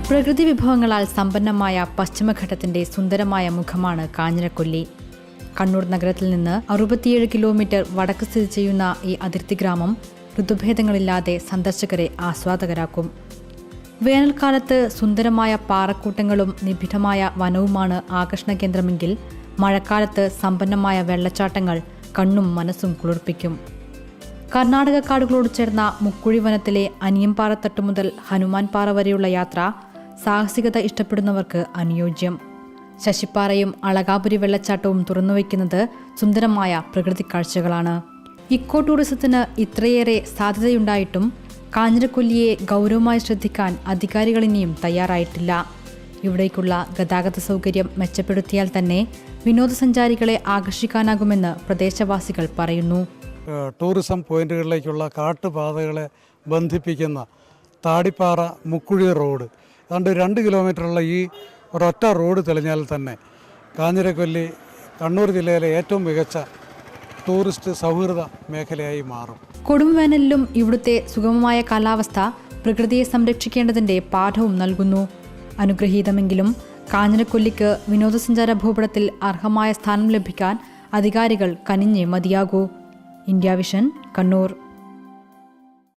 പ്രകൃതി വിഭവങ്ങളാൽ സമ്പന്നമായ പശ്ചിമഘട്ടത്തിന്റെ സുന്ദരമായ മുഖമാണ് കാഞ്ഞിരക്കൊല്ലി. കണ്ണൂർ നഗരത്തിൽ നിന്ന് 67 കിലോമീറ്റർ വടക്ക് സ്ഥിതി ചെയ്യുന്ന ഈ അതിർത്തി ഗ്രാമം ഋതുഭേദങ്ങളില്ലാതെ സന്ദർശകരെ ആസ്വാദകരാക്കും. വേനൽക്കാലത്ത് സുന്ദരമായ പാറക്കൂട്ടങ്ങളും നിബിഡമായ വനവുമാണ് ആകർഷണ കേന്ദ്രമെങ്കിൽ മഴക്കാലത്ത് സമ്പന്നമായ വെള്ളച്ചാട്ടങ്ങൾ കണ്ണും മനസ്സും കുളിർപ്പിക്കും. കർണാടക കാടുകളോട് ചേർന്ന മുക്കുഴി വനത്തിലെ അനിയംപാറത്തട്ട് മുതൽ ഹനുമാൻ പാറ വരെയുള്ള യാത്ര സാഹസികത ഇഷ്ടപ്പെടുന്നവർക്ക് അനുയോജ്യം. ശശിപ്പാറയും അളകാപുരി വെള്ളച്ചാട്ടവും തുറന്നുവയ്ക്കുന്നത് സുന്ദരമായ പ്രകൃതി കാഴ്ചകളാണ്. ഇക്കോ ടൂറിസത്തിന് ഇത്രയേറെ സാധ്യതയുണ്ടായിട്ടും കാഞ്ഞിരക്കൊല്ലിയെ ഗൗരവമായി ശ്രദ്ധിക്കാൻ അധികാരികൾ ഇനിയും തയ്യാറായിട്ടില്ല. ഇവിടേക്കുള്ള ഗതാഗത സൗകര്യം മെച്ചപ്പെടുത്തിയാൽ തന്നെ വിനോദസഞ്ചാരികളെ ആകർഷിക്കാനാകുമെന്ന് പ്രദേശവാസികൾ പറയുന്നു. ടൂറിസം പോയിന്റുകളിലേക്കുള്ള കാട്ടുപാതകളെ ബന്ധിപ്പിക്കുന്ന താടിപ്പാറ മുക്കുഴി റോഡ് ഏതാണ്ട് 2 കിലോമീറ്ററുള്ള ഈ ഒരൊറ്റ റോഡ് തെളിഞ്ഞാൽ തന്നെ കാഞ്ഞിരക്കൊല്ലി കണ്ണൂർ ജില്ലയിലെ ഏറ്റവും മികച്ച ടൂറിസ്റ്റ് സൗഹൃദ മേഖലയായി മാറും. കൊടുംവേനലിലും ഇവിടുത്തെ സുഗമമായ കാലാവസ്ഥ പ്രകൃതിയെ സംരക്ഷിക്കേണ്ടതിന്റെ പാഠവും നൽകുന്നു. അനുഗ്രഹീതമെങ്കിലും കാഞ്ഞിരക്കൊല്ലിക്ക് വിനോദസഞ്ചാര ഭൂപടത്തിൽ അർഹമായ സ്ഥാനം ലഭിക്കാൻ അധികാരികൾ കനിഞ്ഞേ മതിയാകൂ. India vision, Kannur.